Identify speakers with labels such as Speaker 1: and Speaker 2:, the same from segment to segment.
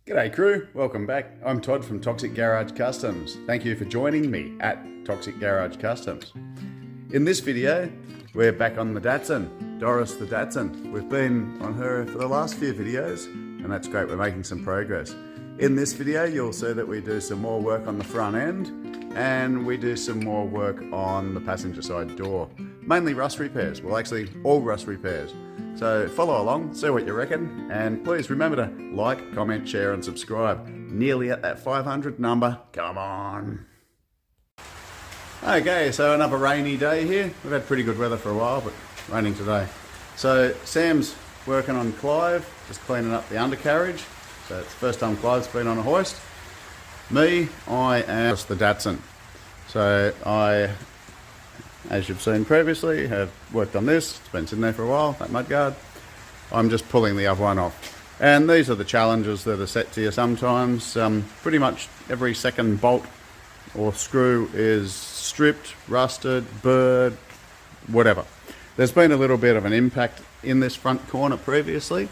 Speaker 1: G'day crew, welcome back. I'm Todd from Toxic Garage Customs. Thank you for joining me at Toxic Garage Customs. In this video, we're back on the Datsun, Doris the Datsun. We've been on her for the last few videos, and that's great, we're making some progress. In this video, you'll see that we do some more work on the front end, and we do some more work on the passenger side door. Mainly rust repairs, well actually all rust repairs. So follow along, see what you reckon, and please remember to like, comment, share and subscribe. Nearly at that 500 number, come on. Okay, so another rainy day here. We've had pretty good weather for a while, but raining today. So Sam's working on Clive, just cleaning up the undercarriage. So it's the first time Clive's been on a hoist. Me, I am the Datsun. So I, as you've seen previously, have worked on this. It's been sitting there for a while, that mudguard. I'm just pulling the other one off. And these are the challenges that are set to you sometimes. Pretty much every second bolt or screw is stripped, rusted, burred, whatever. There's been a little bit of an impact in this front corner previously.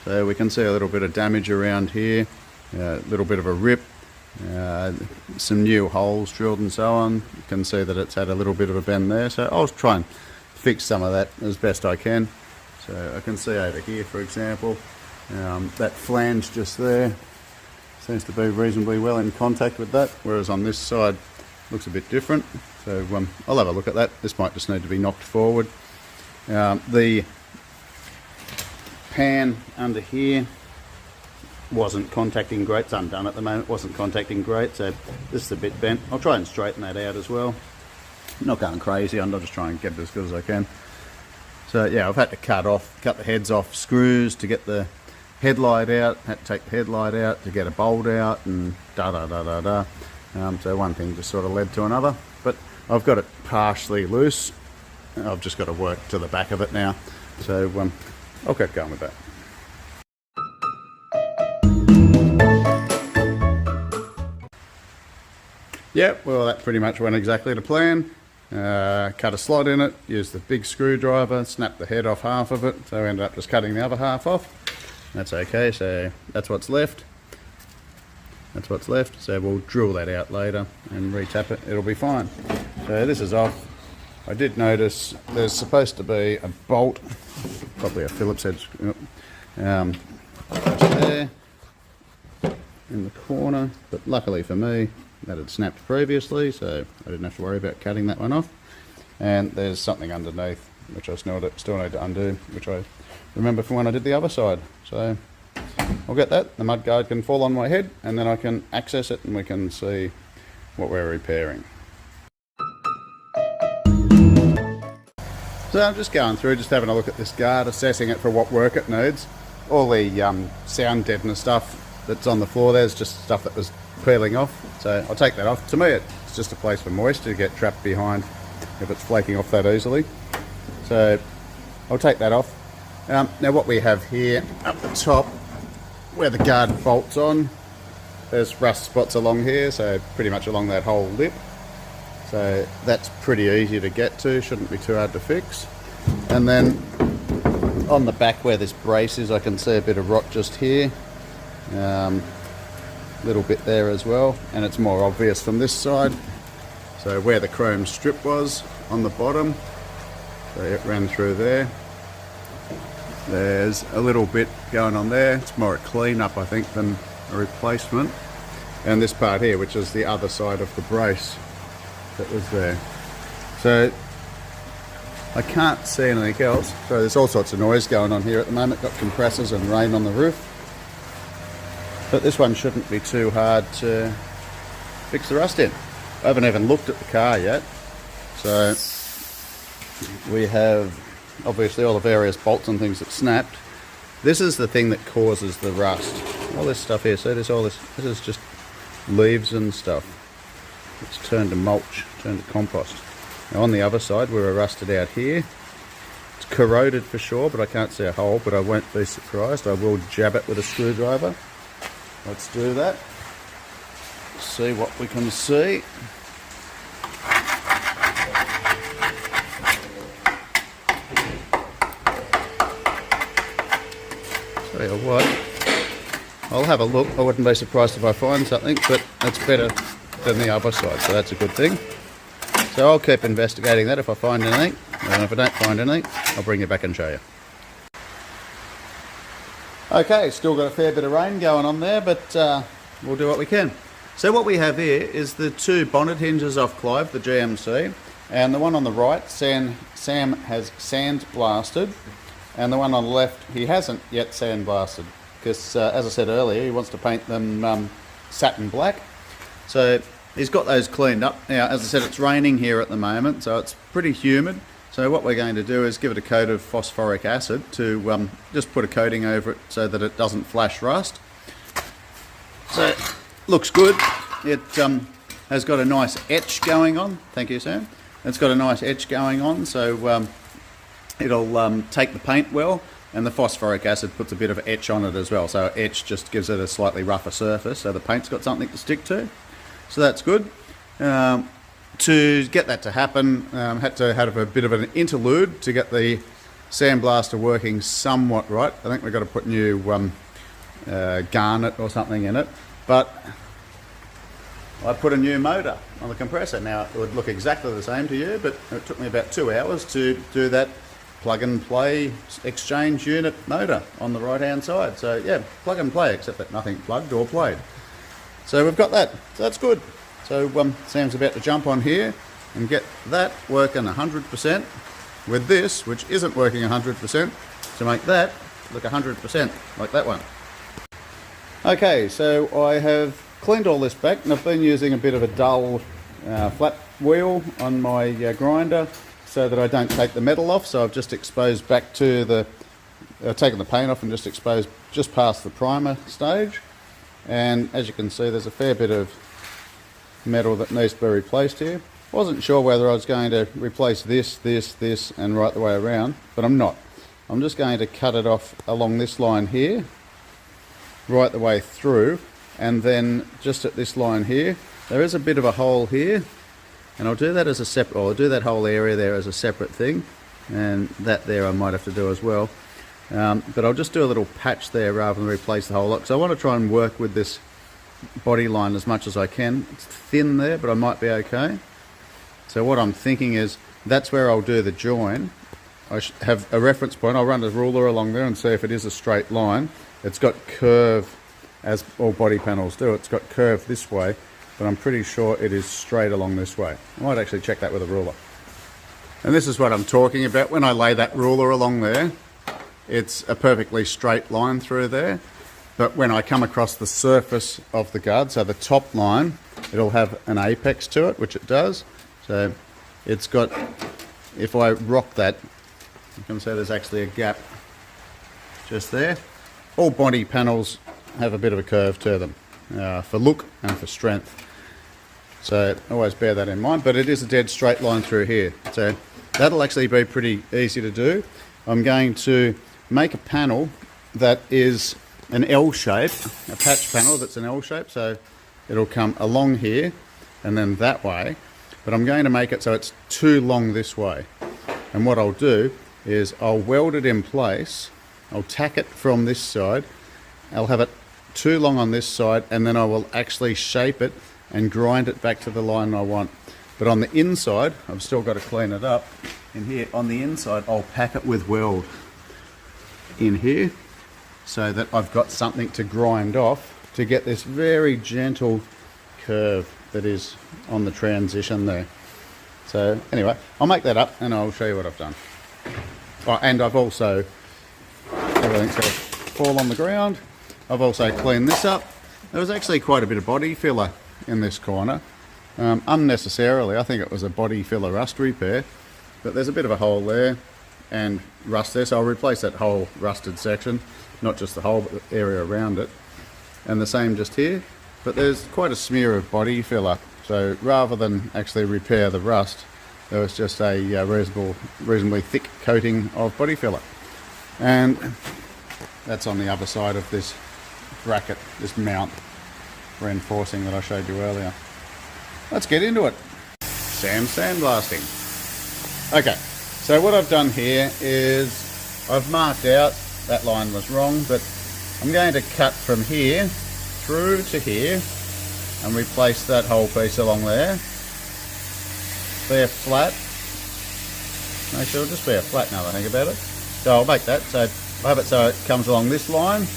Speaker 1: So we can see a little bit of damage around here, a little bit of a rip. Some new holes drilled and so on. You can see that it's had a little bit of a bend there, so I'll try and fix some of that as best I can. So I can see over here, for example, that flange just there seems to be reasonably well in contact with that, whereas on this side looks a bit different. So I'll have a look at that. This might just need to be knocked forward. The pan under here wasn't contacting great. It's undone at the moment, wasn't contacting great, so this is a bit bent. I'll try and straighten that out as well. I'm not going crazy, I'm just trying to get it as good as I can. So yeah, I've had to cut the heads off screws to get the headlight out, had to take the headlight out to get a bolt out, and so one thing just sort of led to another, but I've got it partially loose. I've just got to work to the back of it now, so I'll get going with that. Yeah, well that pretty much went exactly to plan. Cut a slot in it, used the big screwdriver, snapped the head off half of it, so I ended up just cutting the other half off. That's okay, so that's what's left. That's what's left, so we'll drill that out later and retap it, it'll be fine. So this is off. I did notice there's supposed to be a bolt, probably a Phillips head, just there in the corner, but luckily for me that had snapped previously, so I didn't have to worry about cutting that one off. And there's something underneath which I still need to undo, which I remember from when I did the other side. So I'll get that, the mudguard can fall on my head and then I can access it and we can see what we're repairing. So I'm just going through, just having a look at this guard, assessing it for what work it needs. All the sound deadener stuff that's on the floor, there's just stuff that was peeling off, so I'll take that off. To me it's just a place for moisture to get trapped behind if it's flaking off that easily, so I'll take that off. Now what we have here up the top where the guard bolts on, there's rust spots along here, so pretty much along that whole lip, so that's pretty easy to get to, shouldn't be too hard to fix. And then on the back where this brace is, I can see a bit of rot just here, little bit there as well, and it's more obvious from this side. So where the chrome strip was on the bottom, so it ran through there. There's a little bit going on there. It's more a clean up I think than a replacement. And this part here, which is the other side of the brace that was there. So I can't see anything else. So there's all sorts of noise going on here at the moment. Got compressors and rain on the roof. But this one shouldn't be too hard to fix the rust in. I haven't even looked at the car yet. So we have obviously all the various bolts and things that snapped. This is the thing that causes the rust. All this stuff here, so there's all this is just leaves and stuff. It's turned to mulch, turned to compost. Now on the other side we were rusted out here. It's corroded for sure, but I can't see a hole, but I won't be surprised. I will jab it with a screwdriver. Let's do that. See what we can see. Tell you what, I'll have a look. I wouldn't be surprised if I find something, but it's better than the other side, so that's a good thing. So I'll keep investigating that if I find anything, and if I don't find anything, I'll bring you back and show you. Okay, still got a fair bit of rain going on there, but we'll do what we can. So what we have here is the two bonnet hinges off Clive, the GMC, and the one on the right, Sam has sandblasted, and the one on the left, he hasn't yet sandblasted, because as I said earlier, he wants to paint them satin black. So he's got those cleaned up. Now, as I said, it's raining here at the moment, so it's pretty humid. So what we're going to do is give it a coat of phosphoric acid to just put a coating over it so that it doesn't flash rust. So looks good. It has got a nice etch going on. Thank you, Sam. It's got a nice etch going on, so it'll take the paint well, and the phosphoric acid puts a bit of etch on it as well. So etch just gives it a slightly rougher surface, so the paint's got something to stick to. So that's good. To get that to happen, had to have a bit of an interlude to get the sandblaster working somewhat right. I think we've got to put new garnet or something in it, but I put a new motor on the compressor. Now it would look exactly the same to you, but it took me about 2 hours to do that plug and play exchange unit motor on the right hand side. So yeah, plug and play, except that nothing plugged or played. So we've got that, so that's good. So Sam's about to jump on here and get that working 100% with this, which isn't working 100%, to make that look 100% like that one. Okay, so I have cleaned all this back, and I've been using a bit of a dull flat wheel on my grinder so that I don't take the metal off. So I've just exposed back to the, taken the paint off and just exposed just past the primer stage. And as you can see, there's a fair bit of metal that needs to be replaced here. Wasn't sure whether I was going to replace this, and right the way around, but I'm not. I'm just going to cut it off along this line here, right the way through, and then just at this line here, there is a bit of a hole here, and I'll do that as a separate, or I'll do that whole area there as a separate thing, and that there I might have to do as well. But I'll just do a little patch there rather than replace the whole lot, because I want to try and work with this body line as much as I can. It's thin there, but I might be okay. So what I'm thinking is that's where I'll do the join. I have a reference point. I'll run a ruler along there and see if it is a straight line. It's got curve, as all body panels do. It's got curve this way, but I'm pretty sure it is straight along this way. I might actually check that with a ruler. And this is what I'm talking about. When I lay that ruler along there, it's a perfectly straight line through there. But when I come across the surface of the guard, so the top line, it'll have an apex to it, which it does. So it's got, if I rock that, you can see there's actually a gap just there. All body panels have a bit of a curve to them, for look and for strength. So always bear that in mind, but it is a dead straight line through here. So that'll actually be pretty easy to do. I'm going to make a panel that is an L shape, a patch panel that's an L shape, so it'll come along here and then that way, but I'm going to make it so it's too long this way. And what I'll do is I'll weld it in place, I'll tack it from this side, I'll have it too long on this side, and then I will actually shape it and grind it back to the line I want. But on the inside, I've still got to clean it up. In here, on the inside, I'll pack it with weld in here, so that I've got something to grind off to get this very gentle curve that is on the transition there. So anyway, I'll make that up and I'll show you what I've done. Oh, and I've also, everything's going to fall on the ground. I've also cleaned this up. There was actually quite a bit of body filler in this corner. Unnecessarily, I think it was a body filler rust repair, but there's a bit of a hole there and rust there, so I'll replace that whole rusted section. Not just the whole, but the area around it. And the same just here. But there's quite a smear of body filler. So rather than actually repair the rust, there was just a reasonably thick coating of body filler. And that's on the other side of this bracket, this mount reinforcing that I showed you earlier. Let's get into it. Sam sandblasting. Okay, so what I've done here is I've marked out, that line was wrong, but I'm going to cut from here through to here and replace that whole piece along there. Be a flat. Actually, it'll just be a flat now that I think about it. So I'll make that, so I'll have it so it comes along this line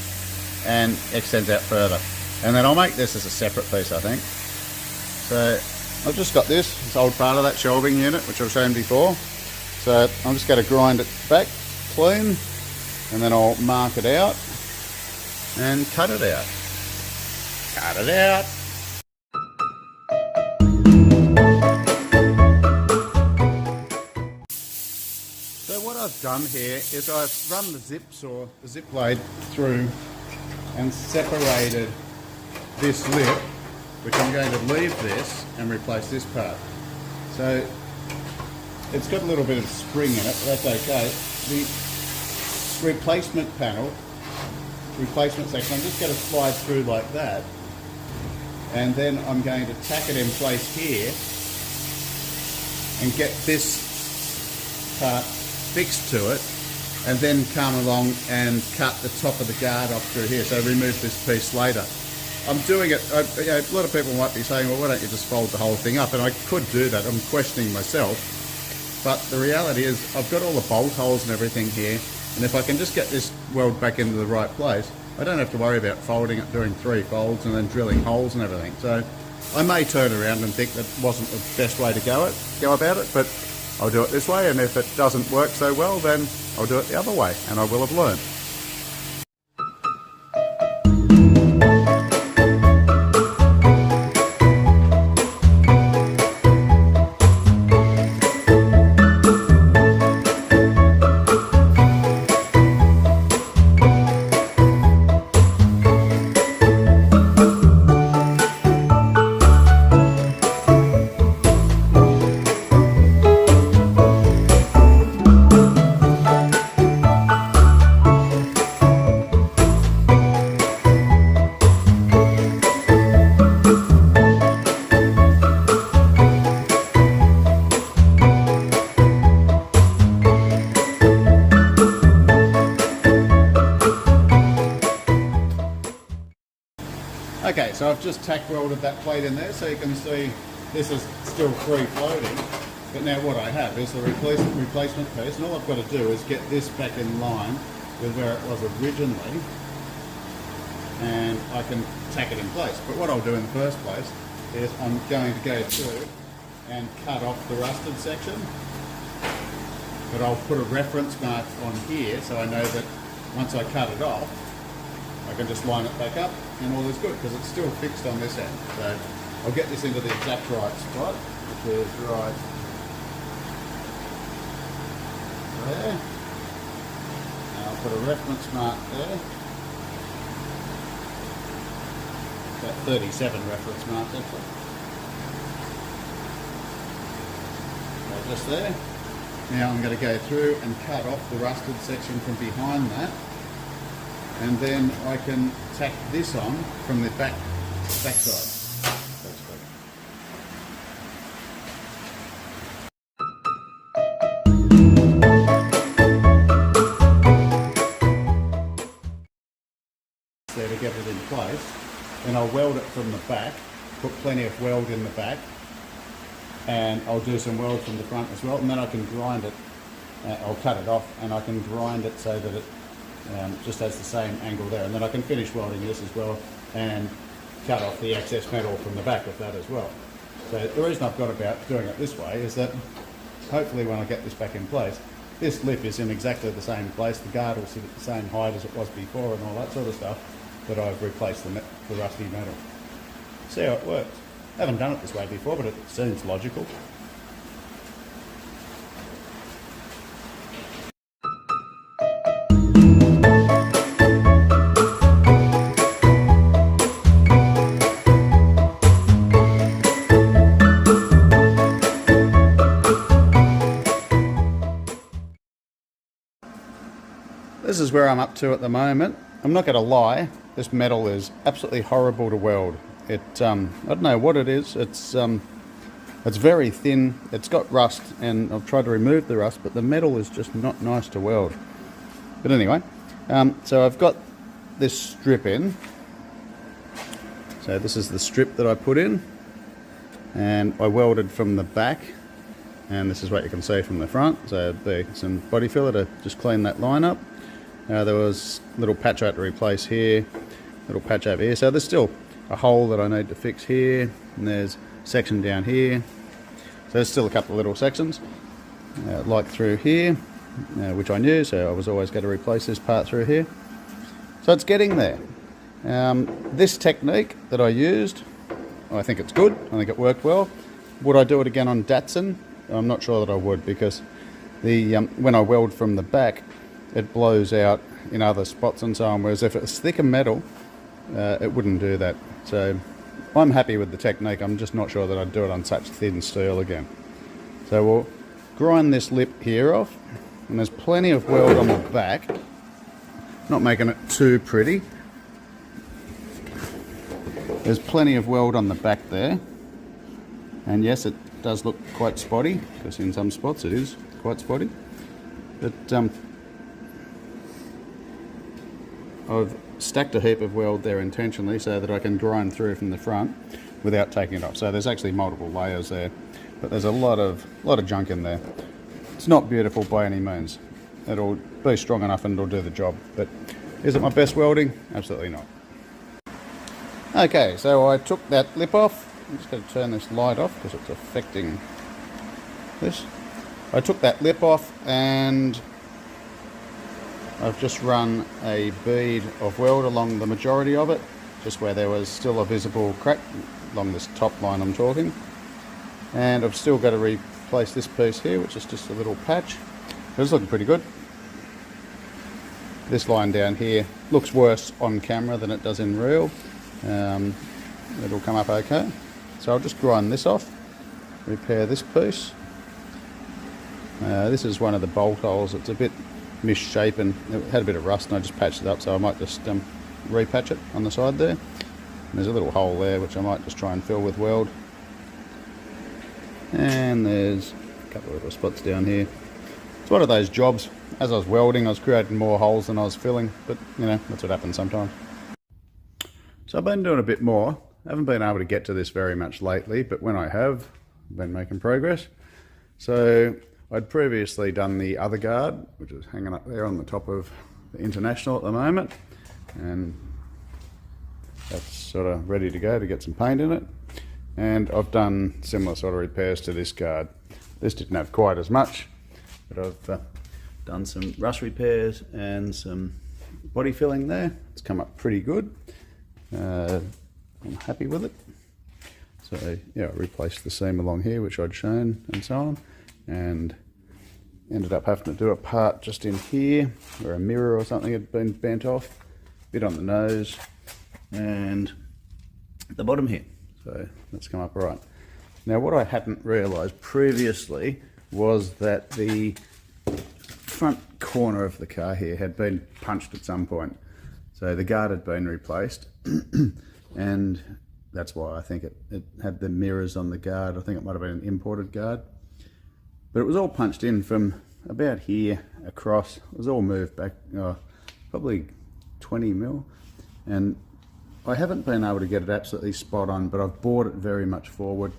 Speaker 1: and extends out further. And then I'll make this as a separate piece, I think. So I've just got this old part of that shelving unit, which I've shown before. So I'm just going to grind it back clean, and then I'll mark it out and cut it out. Cut it out. So what I've done here is I've run the zips or the zip blade through and separated this lip, which I'm going to leave this and replace this part. So it's got a little bit of spring in it, but that's okay. The replacement panel, replacement section, I'm just going to slide through like that, and then I'm going to tack it in place here and get this part fixed to it, and then come along and cut the top of the guard off through here, so remove this piece later. I'm doing it, a lot of people might be saying, well, why don't you just fold the whole thing up? And I could do that, I'm questioning myself, but the reality is I've got all the bolt holes and everything here, and if I can just get this weld back into the right place, I don't have to worry about folding it, doing 3 folds and then drilling holes and everything. So I may turn around and think that wasn't the best way to go about it, but I'll do it this way, and if it doesn't work so well, then I'll do it the other way, and I will have learned. Okay, so I've just tack welded that plate in there, so you can see this is still free floating. But now what I have is the replacement piece, and all I've got to do is get this back in line with where it was originally, and I can tack it in place. But what I'll do in the first place is I'm going to go through and cut off the rusted section. But I'll put a reference mark on here so I know that once I cut it off, I can just line it back up and all is good, because it's still fixed on this end. So I'll get this into the exact right spot, which is right there. Now I'll put a reference mark there. About 37 reference marks actually. Right, just there. Now I'm going to go through and cut off the rusted section from behind that, and then I can tack this on from the back side. There to get it in place, and I'll weld it from the back, put plenty of weld in the back, and I'll do some weld from the front as well, and then I can grind it. I'll cut it off and I can grind it so that it just has the same angle there, and then I can finish welding this as well and cut off the excess metal from the back of that as well. So the reason I've got about doing it this way is that hopefully when I get this back in place, this lip is in exactly the same place, the guard will sit at the same height as it was before and all that sort of stuff, but I've replaced the rusty metal. See how it works. I haven't done it this way before, but it seems logical. This is where I'm up to at the moment. I'm not going to lie, this metal is absolutely horrible to weld. I don't know what it is. It's very thin. It's got rust, and I've tried to remove the rust, but the metal is just not nice to weld. But anyway, so I've got this strip in. So this is the strip that I put in, and I welded from the back, and this is what you can see from the front. So there's some body filler to just clean that line up. There was a little patch I had to replace here, little patch over here. So there's still a hole that I need to fix here, and there's a section down here. So there's still a couple of little sections, like through here, which I knew, so I was always going to replace this part through here. So it's getting there. This technique that I used, I think it's good. I think it worked well. Would I do it again on Datsun? I'm not sure that I would, because the when I weld from the back, it blows out in other spots and so on, whereas if it's thicker metal, it wouldn't do that. So I'm happy with the technique. I'm just not sure that I'd do it on such thin steel again. So we'll grind this lip here off, and there's plenty of weld on the back. Not making it too pretty. There's plenty of weld on the back there, and yes, it does look quite spotty, because in some spots it is quite spotty, but I've stacked a heap of weld there intentionally so that I can grind through from the front without taking it off. So there's actually multiple layers there, but there's a lot of junk in there. It's not beautiful by any means. It'll be strong enough and it'll do the job, but is it my best welding? Absolutely not. Okay, so I took that lip off. I'm just going to turn this light off because it's affecting this. I took that lip off, and I've just run a bead of weld along the majority of it, just where there was still a visible crack along this top line I'm talking. And I've still got to replace this piece here, which is just a little patch. It's looking pretty good. This line down here looks worse on camera than it does in real. It'll come up okay. So I'll just grind this off, repair this piece. This is one of the bolt holes. It's a bit misshapen. It had a bit of rust and I just patched it up, so I might just repatch it on the side there. And there's a little hole there which I might just try and fill with weld. And there's a couple of little spots down here. It's one of those jobs. As I was welding, I was creating more holes than I was filling, but you know, that's what happens sometimes. So I've been doing a bit more. I haven't been able to get to this very much lately, but when I have, I've been making progress. So I'd previously done the other guard, which is hanging up there on the top of the International at the moment, and that's sort of ready to go to get some paint in it. And I've done similar sort of repairs to this guard. This didn't have quite as much, but I've done some rust repairs and some body filling there. It's come up pretty good. I'm happy with it. So yeah, I replaced the seam along here, which I'd shown and so on, and ended up having to do a part just in here where a mirror or something had been bent off, a bit on the nose and the bottom here. So that's come up all right. Now what I hadn't realised previously was that the front corner of the car here had been punched at some point. So the guard had been replaced and that's why I think it had the mirrors on the guard. I think it might have been an imported guard. But it was all punched in from about here across. It was all moved back probably 20 mil. And I haven't been able to get it absolutely spot on, but I've brought it very much forward.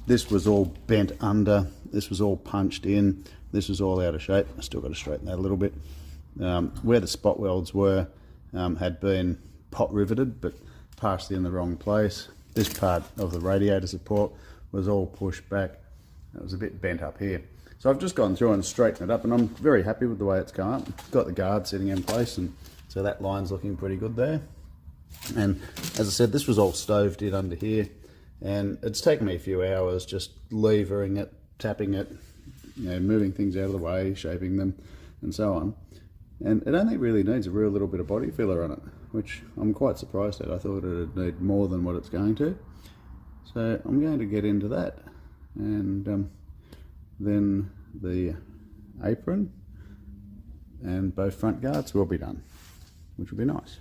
Speaker 1: This was all bent under. This was all punched in. This was all out of shape. I still got to straighten that a little bit. Where the spot welds were had been pot riveted, but partially in the wrong place. This part of the radiator support was all pushed back. It was a bit bent up here. So I've just gone through and straightened it up, and I'm very happy with the way it's come up. Got the guard sitting in place, and so that line's looking pretty good there. And as I said, this was all stoved in under here, and it's taken me a few hours just levering it, tapping it, you know, moving things out of the way, shaping them, and so on. And it only really needs a real little bit of body filler on it, which I'm quite surprised at. I thought it'd need more than what it's going to. So I'm going to get into that, and then the apron and both front guards will be done, which will be nice.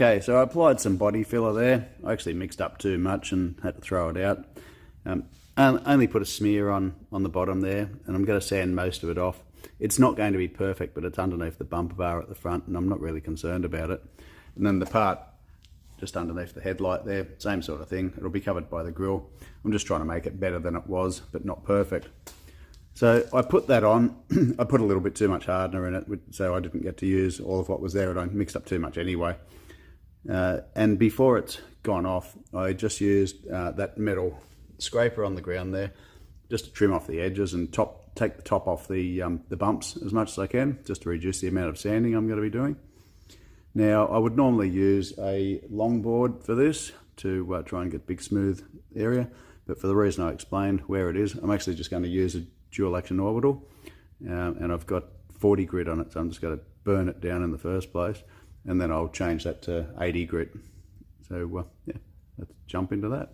Speaker 1: Okay, so I applied some body filler there. I actually mixed up too much and had to throw it out. Only put a smear on the bottom there, and I'm going to sand most of it off. It's not going to be perfect, but it's underneath the bumper bar at the front, and I'm not really concerned about it. And then the part just underneath the headlight there, same sort of thing. It'll be covered by the grille. I'm just trying to make it better than it was, but not perfect. So I put that on. I put a little bit too much hardener in it, so I didn't get to use all of what was there, and I mixed up too much anyway. And before it's gone off, I just used that metal scraper on the ground there, just to trim off the edges and take the top off the bumps as much as I can, just to reduce the amount of sanding I'm going to be doing. Now, I would normally use a longboard for this to try and get big smooth area, but for the reason I explained where it is, I'm actually just going to use a dual action orbital, and I've got 40 grit on it, so I'm just going to burn it down in the first place, and then I'll change that to 80 grit. So yeah, let's jump into that.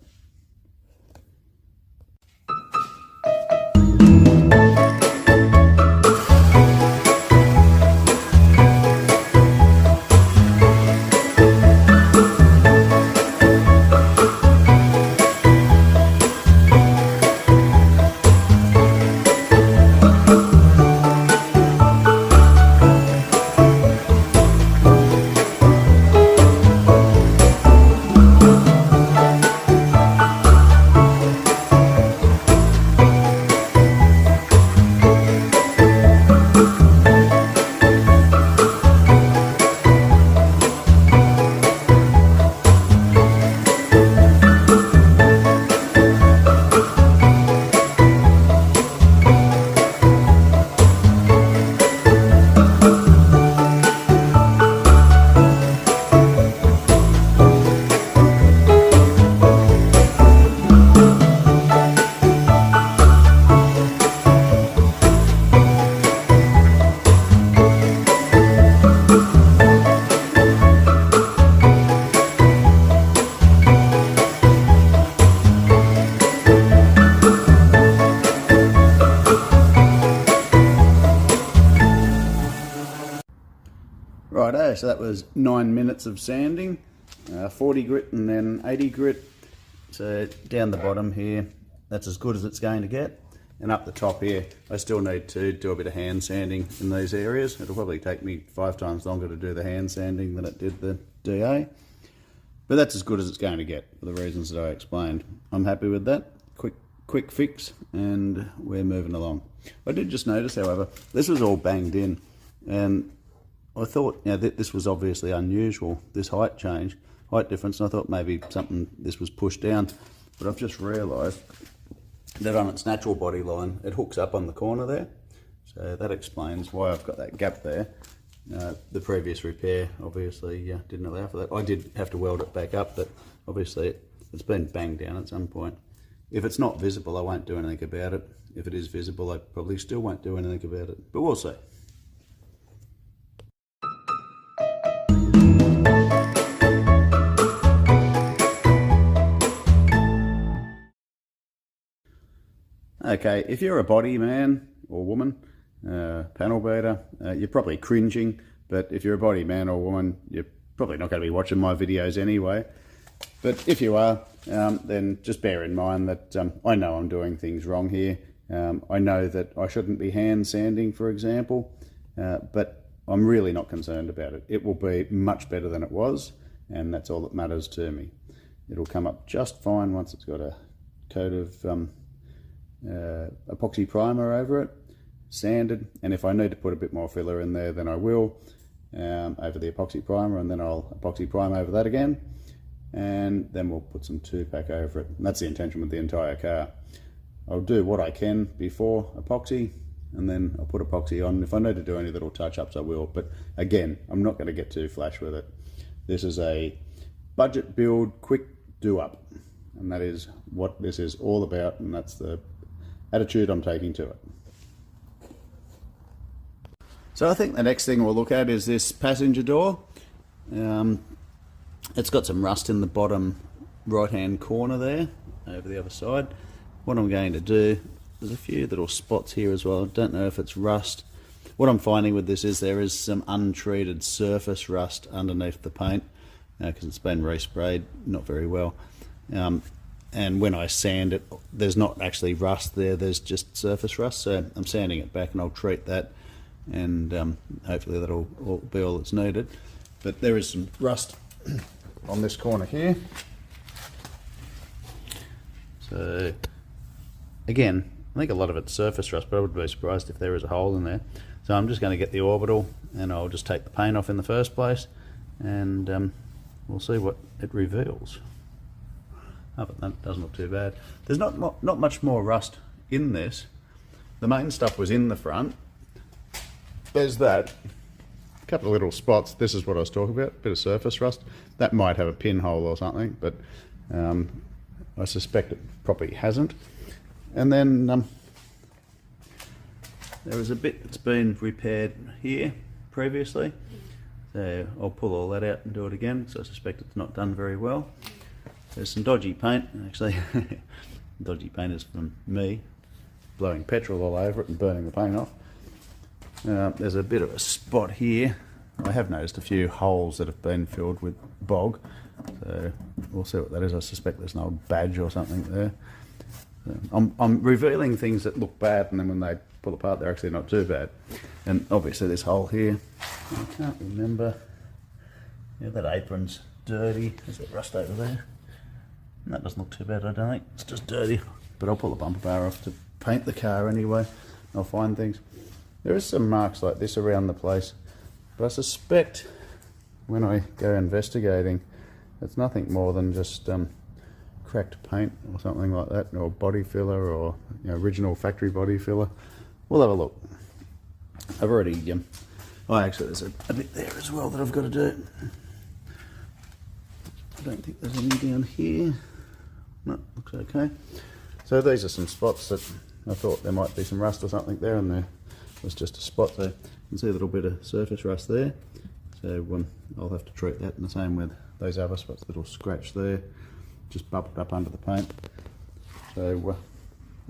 Speaker 1: Righto, so that was 9 minutes of sanding, 40 grit and then 80 grit. So down the bottom here, that's as good as it's going to get. And up the top here, I still need to do a bit of hand sanding in these areas. It'll probably take me 5 times longer to do the hand sanding than it did the DA. But that's as good as it's going to get for the reasons that I explained. I'm happy with that. Quick fix, and we're moving along. I did just notice, however, this was all banged in, and I thought, this was obviously unusual, this height difference, and I thought maybe this was pushed down, but I've just realised that on its natural body line, it hooks up on the corner there, so that explains why I've got that gap there. The previous repair obviously didn't allow for that. I did have to weld it back up, but obviously it's been banged down at some point. If it's not visible, I won't do anything about it. If it is visible, I probably still won't do anything about it, but we'll see. Okay, if you're a body man or woman, panel beater, you're probably cringing, but if you're a body man or woman, you're probably not going to be watching my videos anyway. But if you are, then just bear in mind that I know I'm doing things wrong here. I know that I shouldn't be hand sanding, for example, but I'm really not concerned about it. It will be much better than it was, and that's all that matters to me. It'll come up just fine once it's got a coat of epoxy primer over it, sanded, and if I need to put a bit more filler in there, then I will, over the epoxy primer, and then I'll epoxy prime over that again, and then we'll put some 2-pack over it. And that's the intention with the entire car. I'll do what I can before epoxy, and then I'll put epoxy on. If I need to do any little touch-ups, I will, but again, I'm not going to get too flash with it. This is a budget build, quick do-up, and that is what this is all about, and that's the attitude I'm taking to it. So I think the next thing we'll look at is this passenger door. It's got some rust in the bottom right hand corner there, over the other side. What I'm going to do, there's a few little spots here as well. I don't know if it's rust. What I'm finding with this is there is some untreated surface rust underneath the paint. because it's been resprayed not very well. And when I sand it, there's not actually rust there, there's just surface rust, so I'm sanding it back and I'll treat that, and hopefully that'll all be all that's needed. But there is some rust on this corner here. So again, I think a lot of it's surface rust, but I would be surprised if there is a hole in there. So I'm just going to get the orbital and I'll just take the paint off in the first place, and we'll see what it reveals. Oh, but that doesn't look too bad. There's not much more rust in this. The main stuff was in the front. There's that. A couple of little spots. This is what I was talking about, a bit of surface rust. That might have a pinhole or something, but I suspect it probably hasn't. And then there was a bit that's been repaired here previously. So I'll pull all that out and do it again, so I suspect it's not done very well. There's some dodgy paint, actually. Dodgy paint is from me blowing petrol all over it and burning the paint off. There's a bit of a spot here. I have noticed a few holes that have been filled with bog, so we'll see what that is. I suspect there's an old badge or something there. So I'm revealing things that look bad, and then when they pull apart they're actually not too bad. And obviously this hole here, I can't remember. Yeah, that apron's dirty. There's that rust over there. And that doesn't look too bad, I don't think. It's just dirty. But I'll pull the bumper bar off to paint the car anyway. I'll find things. There is some marks like this around the place, but I suspect when I go investigating, it's nothing more than just cracked paint or something like that, or body filler, or original factory body filler. We'll have a look. I've already, oh actually there's a bit there as well that I've got to do. I don't think there's any down here. No, looks okay. So these are some spots that I thought there might be some rust or something there, and there was just a spot. So you can see a little bit of surface rust there. So I'll have to treat that in the same with those other spots. Little scratch there, just bubbled up under the paint. So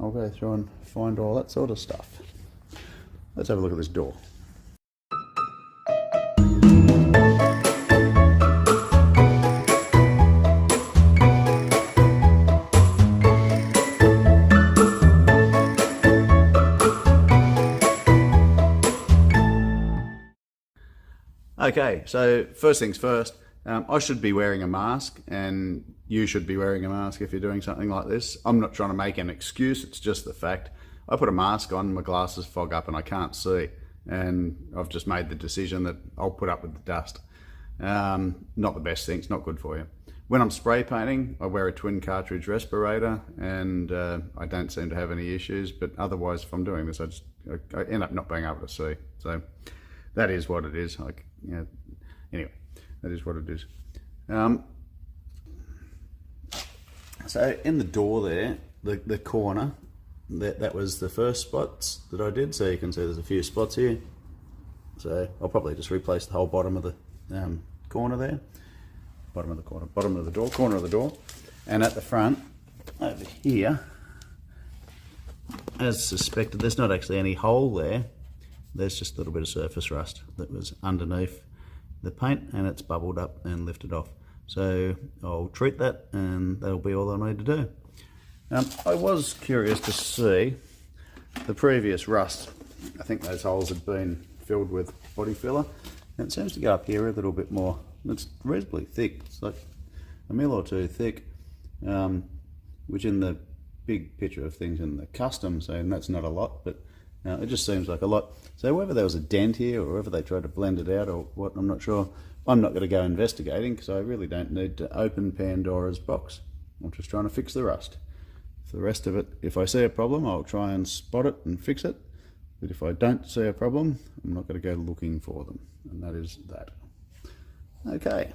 Speaker 1: I'll go through and find all that sort of stuff. Let's have a look at this door. Okay, so first things first, I should be wearing a mask, and you should be wearing a mask if you're doing something like this. I'm not trying to make an excuse, it's just the fact. I put a mask on, my glasses fog up and I can't see, and I've just made the decision that I'll put up with the dust. Not the best thing, it's not good for you. When I'm spray painting, I wear a twin cartridge respirator, and I don't seem to have any issues, but otherwise if I'm doing this, I end up not being able to see. So that is what it is. Anyway, that is what it is. So in the door there, the corner, that was the first spots that I did. So you can see there's a few spots here. So I'll probably just replace the whole bottom of the corner there. Bottom of the corner, bottom of the door, corner of the door. And at the front, over here, as suspected, there's not actually any hole there. There's just a little bit of surface rust that was underneath the paint, and it's bubbled up and lifted off. So I'll treat that, and that'll be all I need to do. I was curious to see the previous rust. I think those holes had been filled with body filler, and it seems to go up here a little bit more. It's reasonably thick. It's like a mil or two thick, which in the big picture of things in the custom, so that's not a lot, but it just seems like a lot. So whether there was a dent here or whether they tried to blend it out or what, I'm not sure. I'm not going to go investigating because I really don't need to open Pandora's box. I'm just trying to fix the rust. For the rest of it, if I see a problem, I'll try and spot it and fix it. But if I don't see a problem, I'm not going to go looking for them. And that is that. Okay.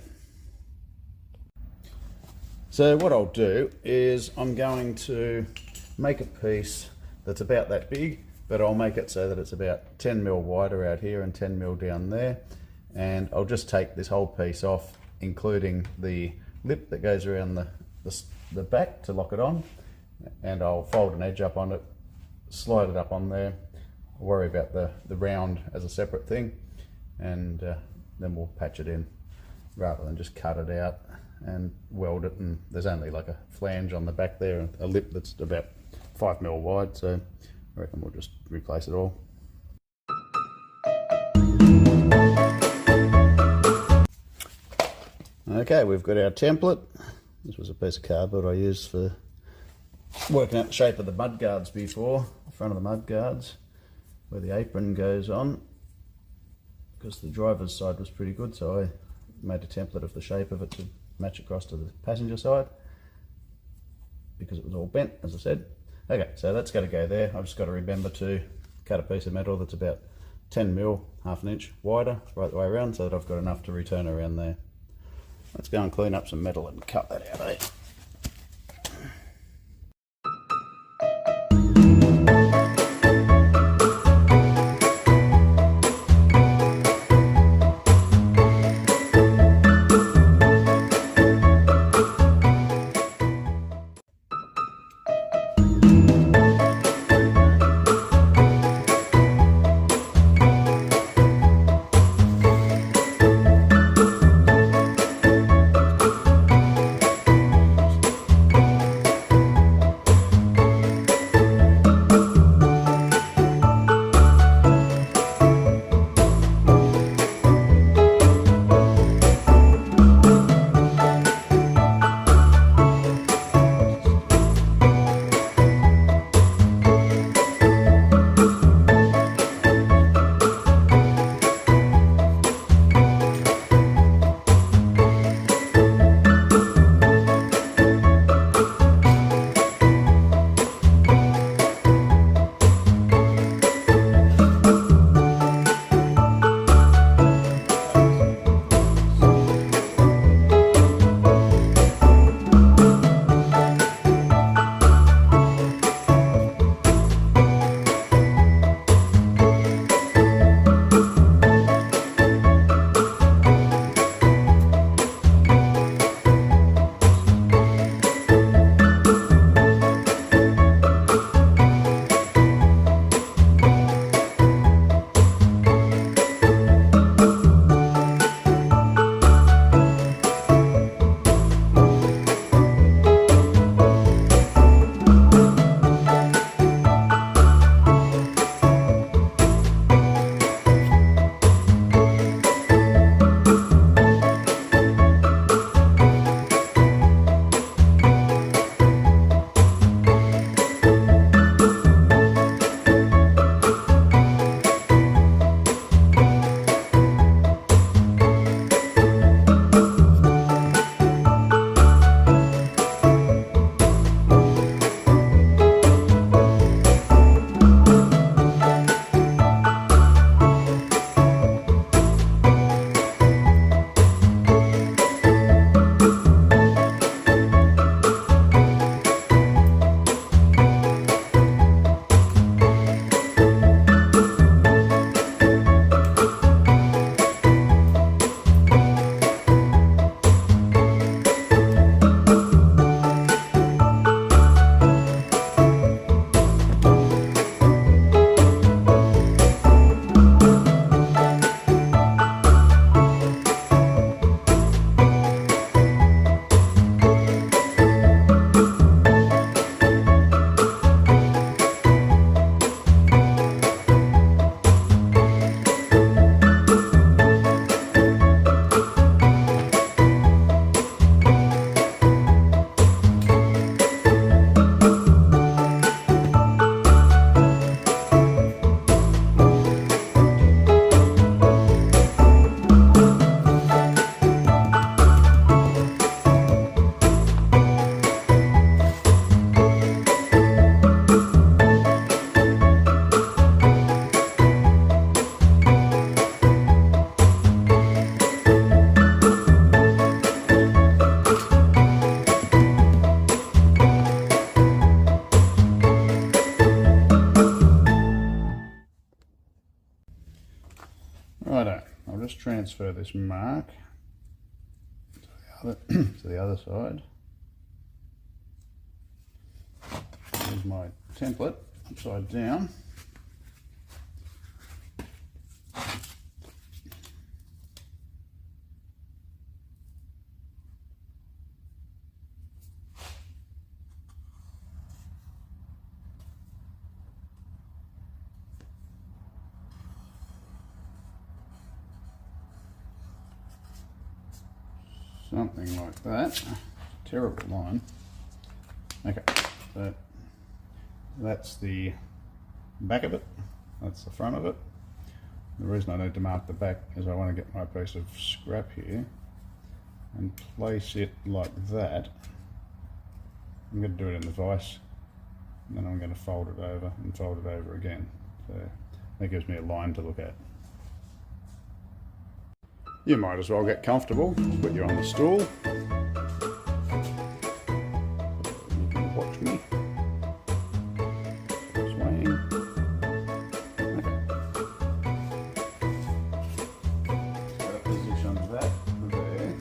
Speaker 1: So what I'll do is I'm going to make a piece that's about that big, but I'll make it so that it's about 10 mil wider out here and 10 mil down there. And I'll just take this whole piece off, including the lip that goes around the back to lock it on. And I'll fold an edge up on it, slide it up on there, worry about the round as a separate thing, and then we'll patch it in. rather than just cut it out and weld it. And there's only like a flange on the back there, a lip that's about 5mm wide, so I reckon we'll just replace it all. Okay, we've got our template. This was a piece of cardboard I used for working out the shape of the mud guards before, the front of the mud guards, where the apron goes on, because the driver's side was pretty good, so I made a template of the shape of it to match across to the passenger side, because it was all bent, as I said. Okay, so that's got to go there. I've just got to remember to cut a piece of metal that's about 10mm, half an inch wider, right the way around, so that I've got enough to return around there. Let's go and clean up some metal and cut that out, eh? Righto, I'll just transfer this mark to the other side. Here's my template upside down. Something like that. Terrible line. Okay, so that's the back of it. That's the front of it. The reason I need to mark the back is I want to get my piece of scrap here and place it like that. I'm going to do it in the vise, and then I'm going to fold it over and fold it over again. So that gives me a line to look at. You might as well get comfortable. Put you on the stool. You can watch me. Swaying. Okay. So position that there.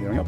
Speaker 1: Going up.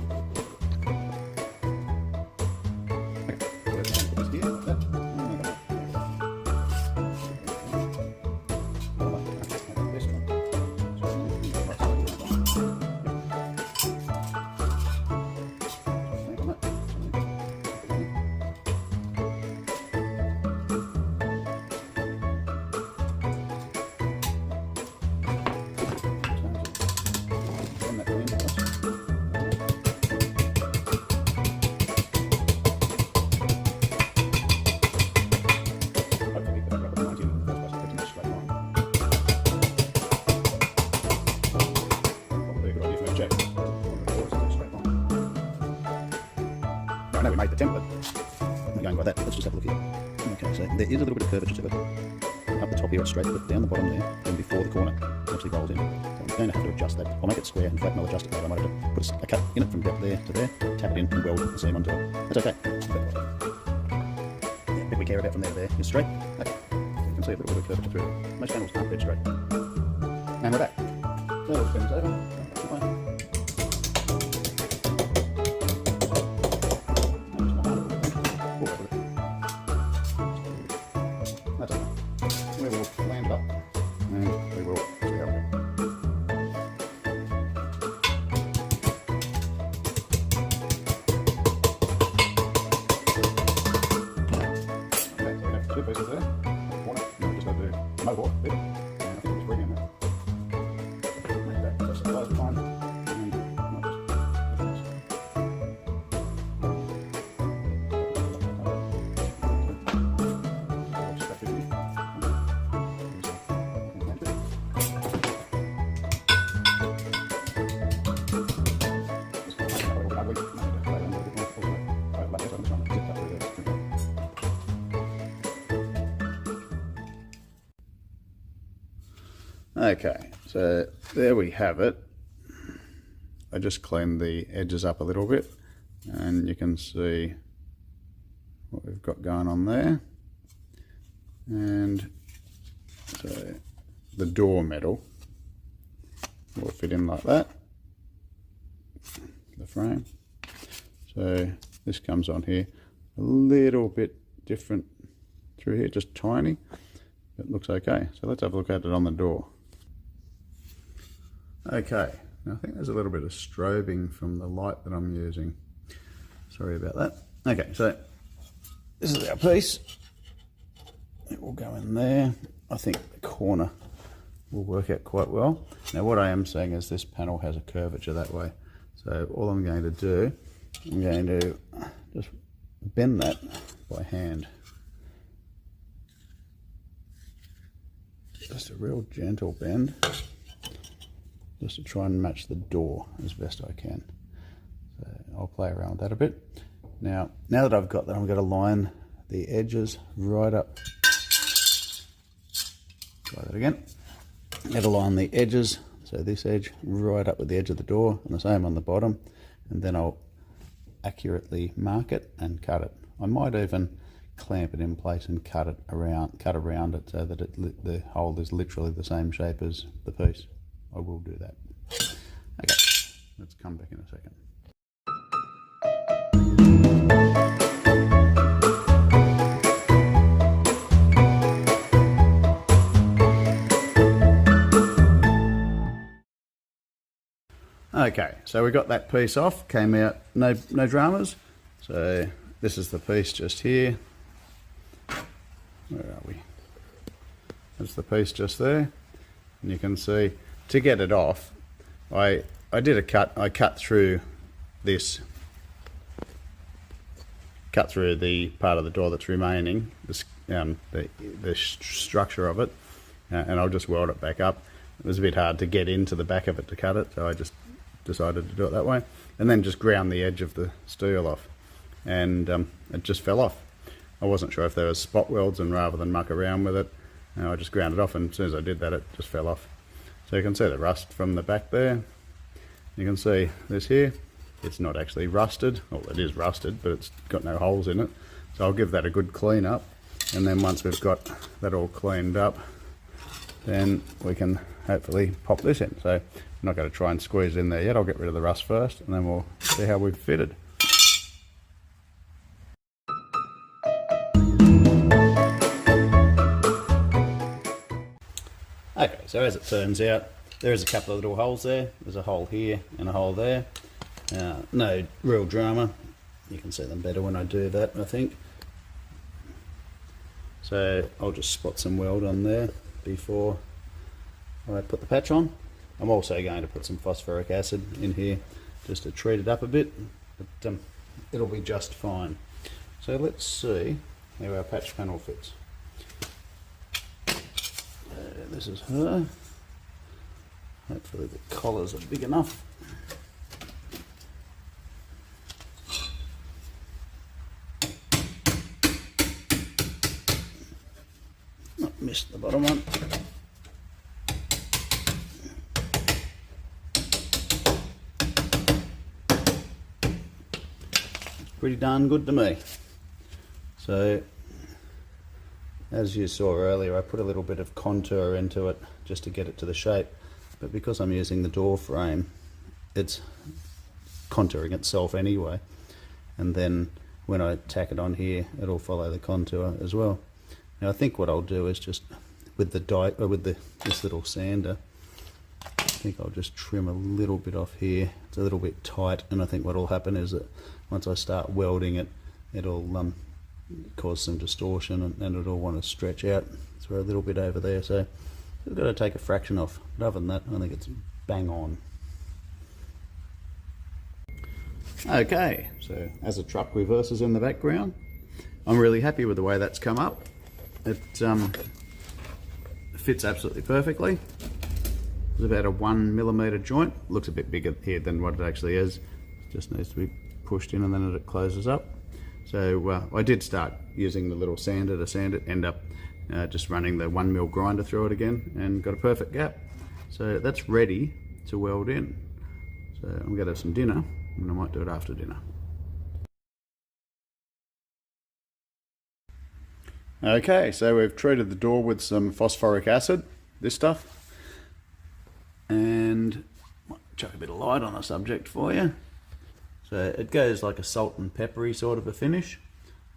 Speaker 1: I know we made the template. We're going by that. Let's just have a look here. Okay, so there is a little bit of curvature to it. Up the top here it's straight, but down the bottom there, and before the corner, it actually rolls in. So I'm going to have to adjust that. I'll make it square and flat and I'll adjust it later. I wanted to put a cut in it from there to there, tap it in and weld the seam onto it. That's okay. The bit we care about from there to there is straight. Okay. So you can see a little bit of curvature through it. Most panels aren't dead straight. And we're back. So it spins over. That's okay. We will land it up and we will see how we go. Okay, so we have two pieces there. Corner. Now we just have to do mohawk bit. And I think we'll just bring in there. Make that just size of time. And might just Okay, so there we have it. I just cleaned the edges up a little bit and you can see what we've got going on there. And so the door metal will fit in like that, the frame. So this comes on here a little bit different through here, just tiny, but looks okay. So let's have a look at it on the door. Okay, now I think there's a little bit of strobing from the light that I'm using. Sorry about that. Okay, so this is our piece. It will go in there. I think the corner will work out quite well. Now what I am saying is this panel has a curvature that way. So all I'm going to do, I'm going to just bend that by hand. Just a real gentle bend. just to try and match the door as best I can. So I'll play around with that a bit. Now that I've got that, I'm going to line the edges right up. Try that again. I'm going to line the edges, so this edge right up with the edge of the door, and the same on the bottom, and then I'll accurately mark it and cut it. I might even clamp it in place and cut around it so that the hole is literally the same shape as the piece. I will do that. Okay, let's come back in a second. Okay, so we got that piece off, came out no dramas. So this is the piece just here. Where are we? That's the piece just there. And you can see, to get it off, I did a cut. I cut through this, cut through the part of the door that's remaining, the structure of it, and I'll just weld it back up. It was a bit hard to get into the back of it to cut it, so I just decided to do it that way, and then just ground the edge of the steel off, and it just fell off. I wasn't sure if there was spot welds, and rather than muck around with it, I just ground it off, and as soon as I did that, it just fell off. So you can see the rust from the back there. You can see this here, it's not actually rusted. Well, it is rusted, but it's got no holes in it. So I'll give that a good clean up, and then once we've got that all cleaned up, then we can hopefully pop this in. So I'm not going to try and squeeze it in there yet. I'll get rid of the rust first, and then we'll see how we've fitted. Okay, so as it turns out, there is a couple of little holes there. There's a hole here and a hole there. No real drama. You can see them better when I do that, I think. So I'll just spot some weld on there before I put the patch on. I'm also going to put some phosphoric acid in here just to treat it up a bit, but it'll be just fine. So let's see how our patch panel fits. This is her. Hopefully the collars are big enough. Not missed the bottom one. Pretty darn good to me. So as you saw earlier, I put a little bit of contour into it just to get it to the shape, but because I'm using the door frame, it's contouring itself anyway, and then when I tack it on here, it'll follow the contour as well. Now I think what I'll do is just with this little sander, I think I'll just trim a little bit off here. It's a little bit tight, and I think what will happen is that once I start welding it, it'll cause some distortion, and it'll want to stretch out through a little bit over there. So I've got to take a fraction off. But other than that, I think it's bang on. Okay, so as a truck reverses in the background, I'm really happy with the way that's come up. It fits absolutely perfectly. It's about a 1mm joint. Looks a bit bigger here than what it actually is. It just needs to be pushed in, and then it closes up. So I did start using the little sander to sand it, end up just running the 1mm grinder through it again, and got a perfect gap. So that's ready to weld in. So I'm going to have some dinner, and I might do it after dinner. Okay, so we've treated the door with some phosphoric acid, this stuff, and might chuck a bit of light on the subject for you. So it goes like a salt and peppery sort of a finish.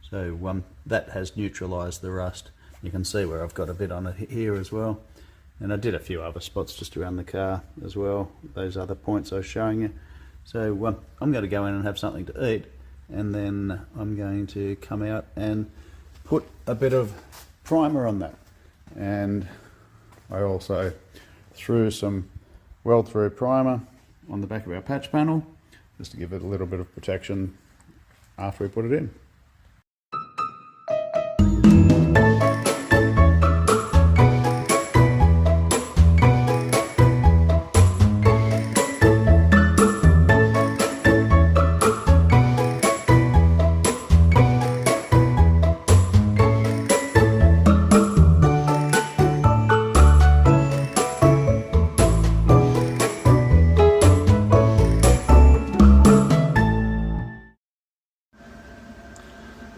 Speaker 1: So that has neutralised the rust. You can see where I've got a bit on it here as well. And I did a few other spots just around the car as well, those other points I was showing you. So I'm going to go in and have something to eat, and then I'm going to come out and put a bit of primer on that. And I also threw some weld through primer on the back of our patch panel, just to give it a little bit of protection after we put it in.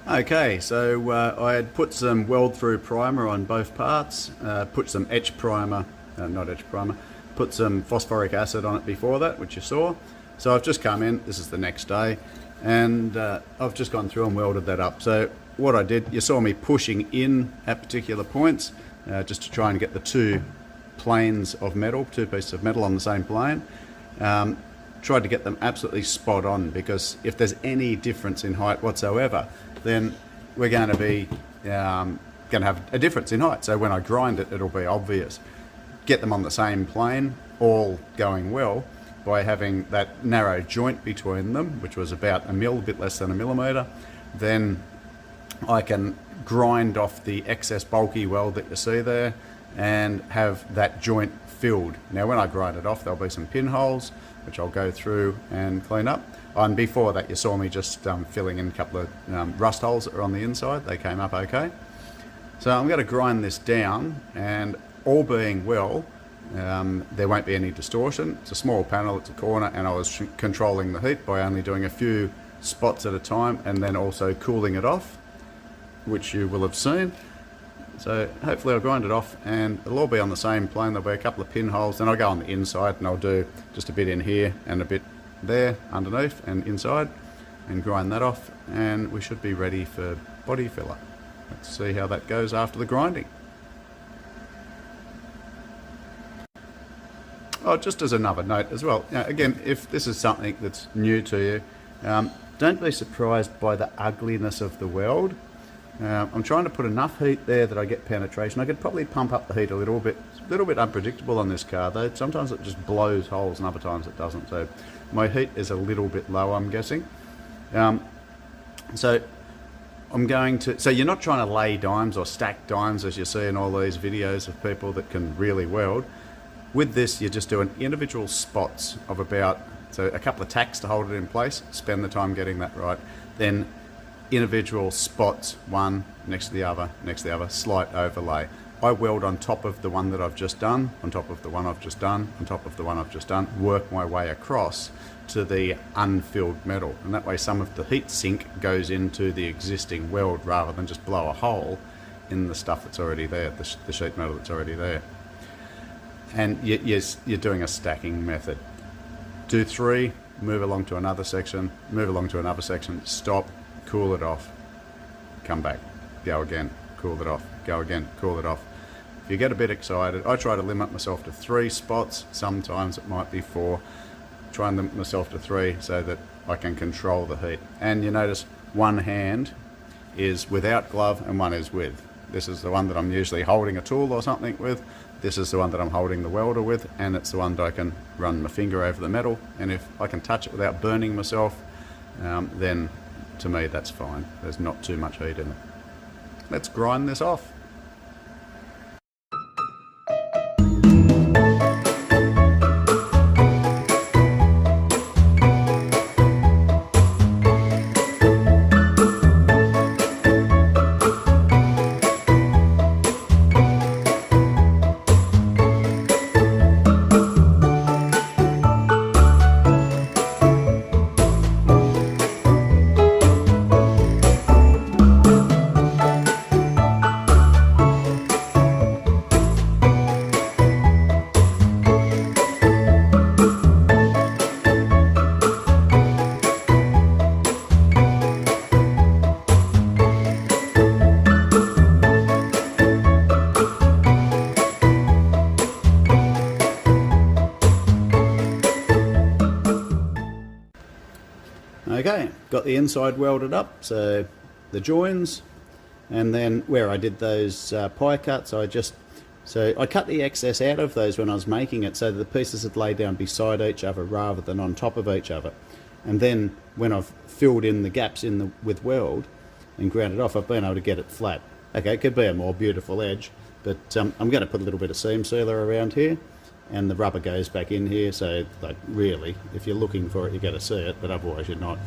Speaker 1: Okay, so I had put some weld through primer on both parts, put some etch primer, not etch primer, put some phosphoric acid on it before that, which you saw. So I've just come in, this is the next day, and I've just gone through and welded that up. So what I did, you saw me pushing in at particular points, just to try and get the two planes of metal, two pieces of metal on the same plane. Tried to get them absolutely spot on, because if there's any difference in height whatsoever, then we're going to be going to have a difference in height. So when I grind it, it'll be obvious. Get them on the same plane, all going well, by having that narrow joint between them, which was about a bit less than a millimetre. Then I can grind off the excess bulky weld that you see there and have that joint filled. Now when I grind it off, there'll be some pinholes, which I'll go through and clean up. And before that, you saw me just filling in a couple of rust holes that are on the inside. They came up okay. So I'm going to grind this down, and all being well, there won't be any distortion. It's a small panel, it's a corner, and I was controlling the heat by only doing a few spots at a time, and then also cooling it off, which you will have seen. So hopefully I'll grind it off and it'll all be on the same plane. There'll be a couple of pinholes, then I'll go on the inside and I'll do just a bit in here and a bit there underneath and inside, and grind that off, and we should be ready for body filler. Let's see how that goes after the grinding. Oh, just as another note as well, again, if this is something that's new to you, don't be surprised by the ugliness of the weld. I'm trying to put enough heat there that I get penetration. I could probably pump up the heat a little bit. It's a little bit unpredictable on this car though. Sometimes it just blows holes and other times it doesn't. So my heat is a little bit low, I'm guessing. So I'm going to, so you're not trying to lay dimes or stack dimes as you see in all these videos of people that can really weld. With this, you're just doing individual spots of about, so a couple of tacks to hold it in place, spend the time getting that right. Then individual spots, one next to the other, next to the other, slight overlay. I weld on top of the one that I've just done, on top of the one I've just done, on top of the one I've just done, work my way across to the unfilled metal. And that way some of the heat sink goes into the existing weld rather than just blow a hole in the stuff that's already there, the sheet metal that's already there. And yes, you're doing a stacking method. Do 3, move along to another section, move along to another section, stop, cool it off, come back, go again, cool it off, go again, cool it off. If you get a bit excited, I try to limit myself to 3 spots, sometimes it might be 4. Try and limit myself to 3 so that I can control the heat. And you notice one hand is without glove and one is with. This is the one that I'm usually holding a tool or something with. This is the one that I'm holding the welder with, and it's the one that I can run my finger over the metal, and if I can touch it without burning myself, then to me that's fine. There's not too much heat in it. Let's grind this off. Okay, got the inside welded up, so the joins, and then where I did those pie cuts, I cut the excess out of those when I was making it so that the pieces would lay down beside each other rather than on top of each other. And then when I've filled in the gaps with weld and ground it off, I've been able to get it flat. Okay, it could be a more beautiful edge, but I'm going to put a little bit of seam sealer around here, and the rubber goes back in here, so like really, if you're looking for it, you're going to see it, but otherwise you're not.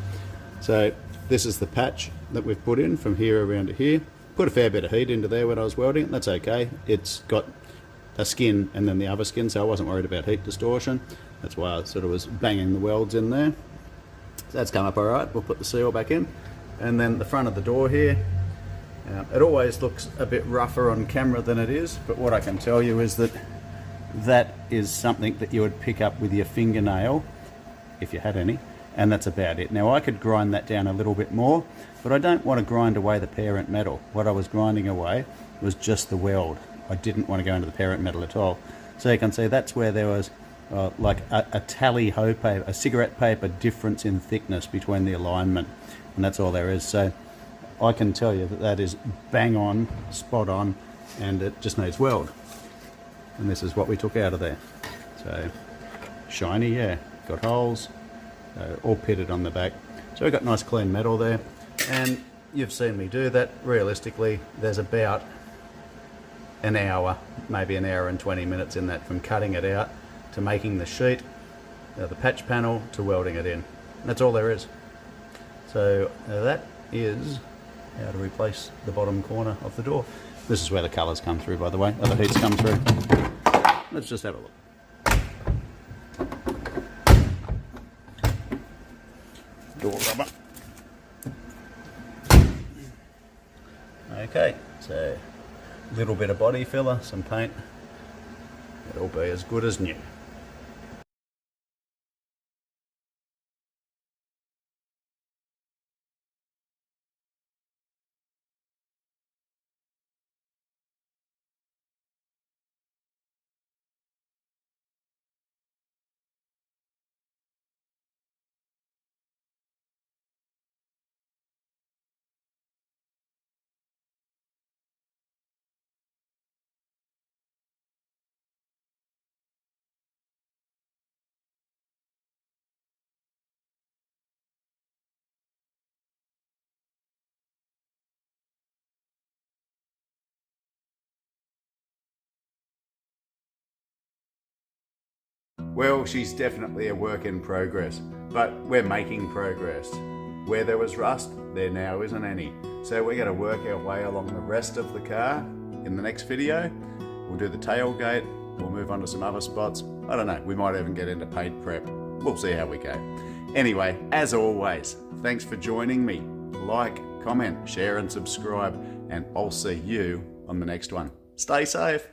Speaker 1: So this is the patch that we've put in from here around to here. Put a fair bit of heat into there when I was welding it, that's okay. It's got a skin and then the other skin, so I wasn't worried about heat distortion. That's why I sort of was banging the welds in there. So that's come up all right. We'll put the seal back in. And then the front of the door here, it always looks a bit rougher on camera than it is, but what I can tell you is that that is something that you would pick up with your fingernail, if you had any, and that's about it. Now I could grind that down a little bit more, but I don't want to grind away the parent metal. What I was grinding away was just the weld. I didn't want to go into the parent metal at all. So you can see that's where there was like a tally-ho paper, a cigarette paper difference in thickness between the alignment, and that's all there is. So I can tell you that that is bang on, spot on, and it just needs weld. And this is what we took out of there. So shiny, yeah, got holes, all pitted on the back. So we've got nice clean metal there, and you've seen me do that. Realistically, there's about an hour, maybe an hour and 20 minutes in that, from cutting it out to making the sheet, the patch panel, to welding it in. That's all there is. So that is how to replace the bottom corner of the door. This is where the colours come through, by the way, the heats come through. Let's just have a look. Door rubber. Okay, so a little bit of body filler, some paint, it'll be as good as new. Well, she's definitely a work in progress, but we're making progress. Where there was rust, there now isn't any. So we're going to work our way along the rest of the car in the next video. We'll do the tailgate, we'll move on to some other spots. I don't know, we might even get into paint prep. We'll see how we go. Anyway, as always, thanks for joining me. Like, comment, share and subscribe, and I'll see you on the next one. Stay safe.